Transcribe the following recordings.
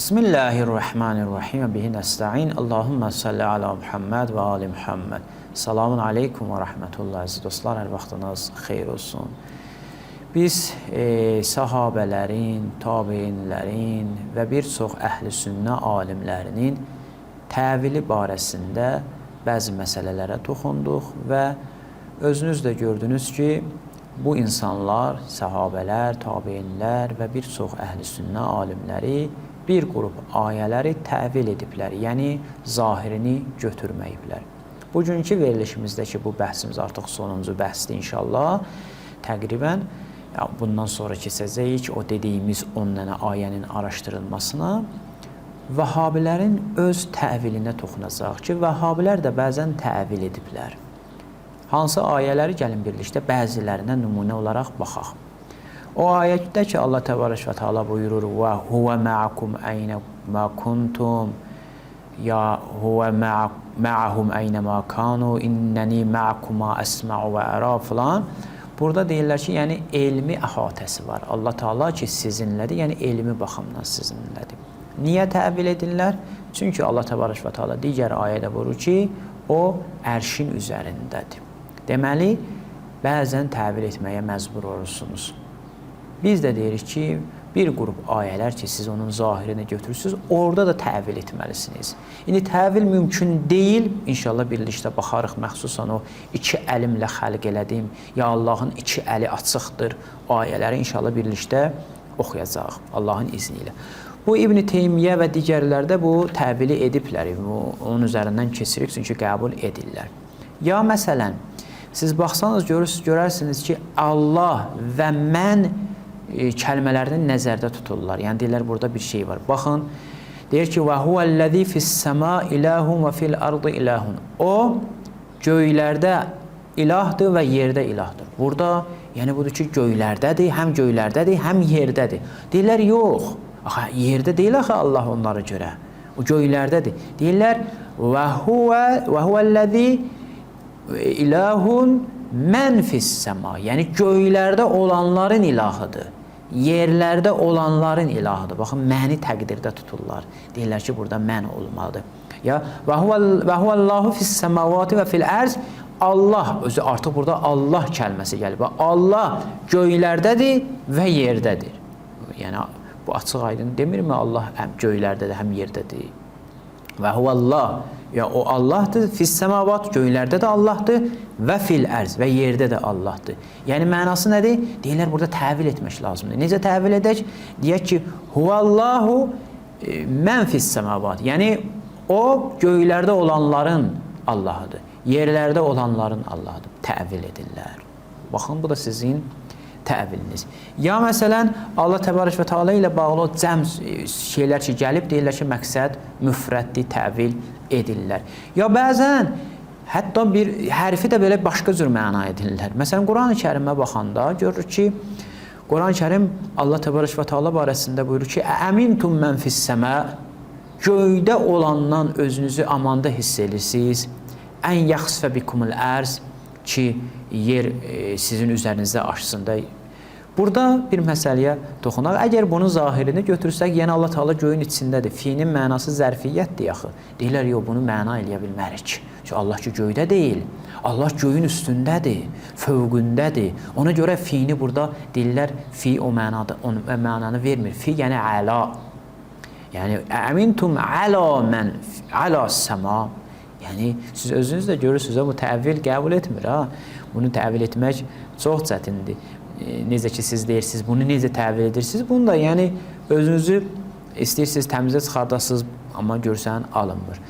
Bismillahirrahmanirrahim. Bihi nesta'in. Allahumma salli ala Muhammed ve ali Muhammed. Selamun aleykum ve rahmetullah. Əziz dostlar, hər vaxtınız xeyir olsun. Biz sahabələrin, tabeinlərin və bir çox əhl-i sünnə alimlərinin təvili barəsində bəzi məsələlərə toxunduq və özünüz də gördünüz ki, bu insanlar, sahabələr, tabeinlər və bir çox əhl-i sünnə alimləri bir qrup ayələri təvil ediblər, yəni zahirini götürməyiblər. Bugünkü verilişimizdəki bu bəhsimiz artıq sonuncu bəhsdir inşallah. Təqribən bundan sonra keçəcəyik o dediyimiz 10 dənə ayənin araşdırılmasına. Vəhabilərin öz təvilinə toxunacaq ki, vəhabilər də bəzən təvil ediblər. Hansı ayələri gəlin birlikdə bəzilərinə nümunə olaraq baxaq. O ayətdə ki, Allah Təbarək və Teala buyurur: "Və huve ma'akum aynə ma kuntum, ya huve ma'ahum aynə ma kanu, innəni ma'akuma əsma'u və ərə" filan. Burada deyirlər ki, yəni elmi əhatəsi var. Allah Teala ki, sizinlədir, yəni elmi baxımdan sizinlədir. Niyə təvil edirlər? Çünki Allah Təbarək və Teala digər ayədə buyurur ki, o ərşin üzərindədir. Deməli, bəzən təvil etməyə məcbur olursunuz. Biz də deyirik ki, bir qrup ayələr ki, siz onun zahirini götürürsünüz, orada da təvil etməlisiniz. İndi təvil mümkün deyil, inşallah birlikdə baxarıq, məxsusən o iki əlimlə xəlq elədim, ya Allahın iki əli açıqdır ayələri inşallah birlikdə oxuyacaq, Allahın izni ilə. Bu İbn Teymiyyə və digərlərdə bu təvili ediblər, onun üzərindən keçirik, çünki qəbul edirlər. Ya məsələn, siz baxsanız görərsiniz ki, Allah və mən kəlmələrini nəzərdə tuturlar. Yəni deyirlər, burada bir şey var. Baxın, deyir ki, və huvəl-ləzi fis-səma ilahun və fil-ardı ilahun. O, göylərdə ilahdır və yerdə ilahdır. Burada, yəni budur ki, göylərdədir, həm göylərdədir, həm yerdədir. Deyirlər, yox, yerdə deyil axı Allah onlara görə. O göylərdədir. Deyirlər, və huvəl-ləzi ilahun mən fis-səma. Yəni, göylərdə olanların ilahıdır. Yerlərdə olanların ilahıdır. Baxın, məni təqdirdə tuturlar. Deyirlər ki, burada mən olmalıdır. Ya, və huvəllahu fis-səmavati və fil-ərz. Allah, özü artıq burada Allah kəlməsi gəlib. Allah göylərdədir və yerdədir. Yəni, bu açıq aydın demirmi Allah həm göylərdədir, həm yerdədir. Və huvəllah, ya o Allahdır, fis-səmavat, göylərdə də Allahdır və fil-ərz və yerdə də Allahdır. Yəni, mənası nədir? Deyirlər, burada təvil etmək lazımdır. Necə təvil edək? Deyək ki, huvəllahu mən fis-səmavat. Yəni, o göylərdə olanların Allahıdır, yerlərdə olanların Allahıdır. Təvil edirlər. Baxın, bu da sizin təviliniz. Ya məsələn, Allah Təbarək və Teala ilə bağlı o cəm şeylər ki, gəlib, deyirlər ki, məqsəd müfrəddir, təvil edirlər. Ya bəzən, hətta bir hərfi də belə başqa cür məna edirlər. Məsələn, Quran-ı Kərimə baxanda görürük ki, Quran-ı Kərim Allah Təbarək və Teala barəsində buyurur ki, əmintum mən fis-səmə, göydə olandan özünüzü amanda hiss edirsiniz, ən yaxsfə bikumul ərz, ki, yer sizin üzərinizdə aşsında. Burada bir məsələyə toxunaq. Əgər bunun zahirini götürsək, yəni Allah Teala göyün içindədir. Fiinin mənası zərfiyyətdir yaxı. Deyirlər, yox, bunu məna eləyə bilmərik. Çünki Allah ki, göydə deyil. Allah göyün üstündədir, fövqündədir. Ona görə fiini burada deyirlər, fi o mənanı vermir. Fi yəni əla. Yəni, əmintum əla mən, əla səma. Yəni, siz özünüz də görürsünüz, bu təvil qəbul etmir. Bunu təvil etmək çox çətindir. Necə ki, siz deyirsiniz, bunu necə təvil edirsiniz? Bunu da yəni, özünüzü istəyirsiniz, təmizə çıxardasınız, amma görsən, alınmır.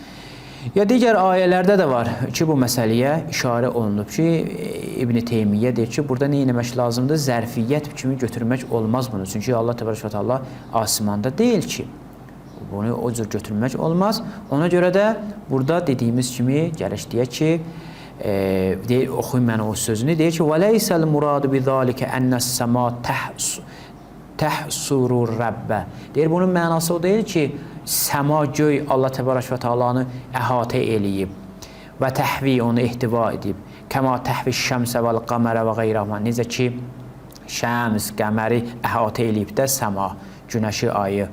Ya digər ayələrdə də var ki, bu məsələyə işarə olunub ki, İbn Teymiyyə deyir ki, burada nə etmək lazımdır? Zərfiyyət kimi götürmək olmaz bunu. Çünki Allah Təbarək və Teala asmanda deyil ki, bunu o cür götürmək olmaz. Ona görə də burada dediyimiz kimi gəliş deyək ki, oxuyun mənə o sözünü, deyir ki, وَلَيْسَ الْمُرَادُ بِذَٰلِكَ أَنَّ السَّمَا تَحْسُرُ الرَّبَّ. Deyir, bunun mənası o deyil ki, səma, göy Allah Təbarək və Teala'nı əhatə eləyib və təhvi onu ehtiva edib. Kəma təhvi şəmsə və qəmərə və qeyrəmə. Necə ki, şəms, qəməri əhatə eləyib də səma, günəşi, ayı.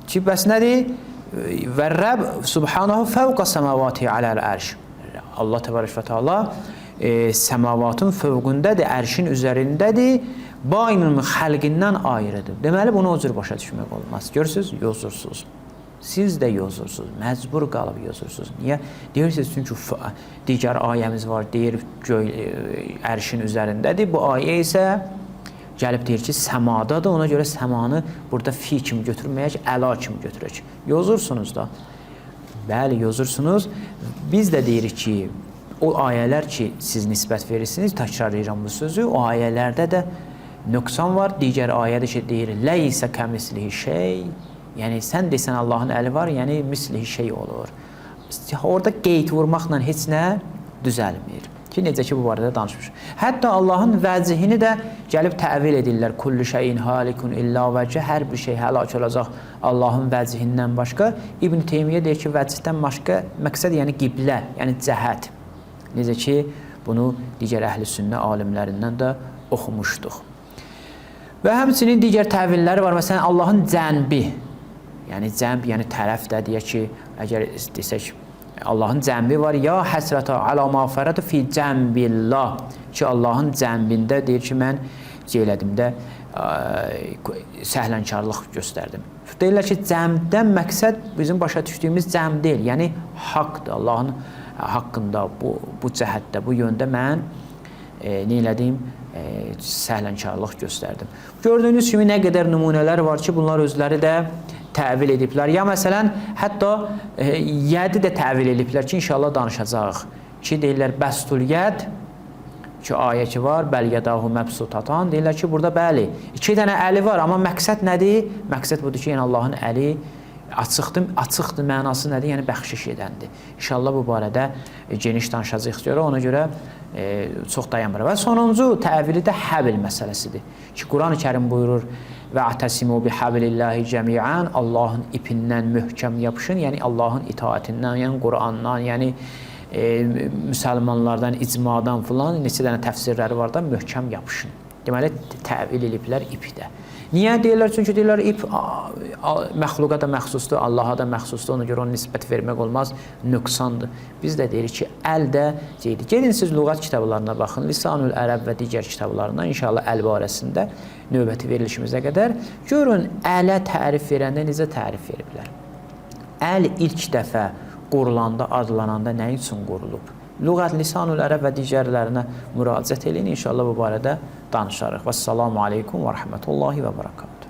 Ki, bəs nədir? Və Rəbb subhanahu fəvqa səmavati aləl ərş. Allah təbarək və teala səmavatın fövqündədir, ərşin üzərindədir, baynın xəlqindən ayrıdır. Deməli, bunu o cür başa düşmək olmaz. Görürsünüz, yozursunuz. Siz də yozursunuz, məcbur qalıb yozursunuz. Niyə? Deyirsiniz, çünki digər ayəmiz var, deyir, ərşin üzərindədir. Bu ayə isə gəlib deyir ki, səmadadır, ona görə səmanı burada fi kimi götürməyək, əla kimi götürək. Yozursunuz da. Bəli, yozursunuz. Biz də deyirik ki, o ayələr ki, siz nisbət verirsiniz, təkrarlayıram bu sözü, o ayələrdə də nöqsan var. Digər ayədə ki, deyir, ləysə kəmislihi şey, yəni sən desən Allahın əli var, yəni mislihi şey olur. Orada qeyd vurmaqla heç nə düzəlmir. Ki, necə ki, bu barədə danışmış. Hətta Allahın vəcihini də gəlib təvil edirlər. Kullu şeyin halikun illa vəcih, hər bir şey həlak olacaq Allahın vəcihindən başqa. İbn Teymiyyə deyir ki, vəcihdən başqa məqsəd, yəni qiblə, yəni cəhət. Necə ki, bunu digər əhl-i sünnə alimlərindən də oxumuşduq. Və həmçinin digər təvilləri var. Məsələn, Allahın cənbi, yəni cənb, yəni tərəf də deyək ki, əgər desək, Allahın cənbi var, ya həsrətə alə mağfərətə fi cənbillah, ki, Allahın cənbində deyir ki, mən elədim də səhlənkarlıq göstərdim. Deyirlər ki, cənbdən məqsəd bizim başa düşdüyümüz cənb deyil, yəni haqdır, Allahın haqqında, bu cəhətdə, bu yöndə mən nə elədim? Səhlənkarlıq göstərdim. Gördüyünüz kimi nə qədər nümunələr var ki, bunlar özləri də təvil ediblər. Ya məsələn, hətta yədi də təvil ediblər ki, inşallah danışacaq. Ki, deyirlər, bəstul yəd, ki, ayə ki var, bəl yədahu məbsutatan, deyirlər ki, burada bəli, 2 dənə əli var, amma məqsəd nədir? Məqsəd budur ki, yəni Allahın əli açıqdır, mənası nədir? Yəni, bəxşiş edəndir. İnşallah bu barədə geniş danışacaq istiyorlar, ona görə çox dayanmır. Və sonuncu təvili də həbil məsələsidir. Ki, Quran-ı Kərim buyurur, və ətəsimu bi həbilillahi cəmiən, Allahın ipindən möhkəm yapışın, yəni Allahın itaətindən, yəni Qurandan, yəni müsəlmanlardan, icmadan filan, neçə dənə təfsirləri var da, möhkəm yapışın. Deməli, təvil ediblər ipdə. Niyə deyirlər? Çünki deyirlər, ip məxluqa da məxsusdur, Allaha da məxsusdur, ona görə ona nisbət vermək olmaz, nöqsandır. Biz də deyirik ki, əl də deyildir. Gedin siz lüğət kitablarına baxın, Lisanül Ərəb və digər kitablarına, inşallah əl barəsində növbəti verilişimizə qədər. Görün, ələ tərif verəndə necə tərif veriblər? Əl ilk dəfə qurulanda, adlananda nə üçün qurulub? Lüğət, Lisanül Ərəb və digərlərinə müraciət edin. İnşallah bu barədə danışarıq. Vəssalamu aleykum və rəhmətullahi və barakatuhu.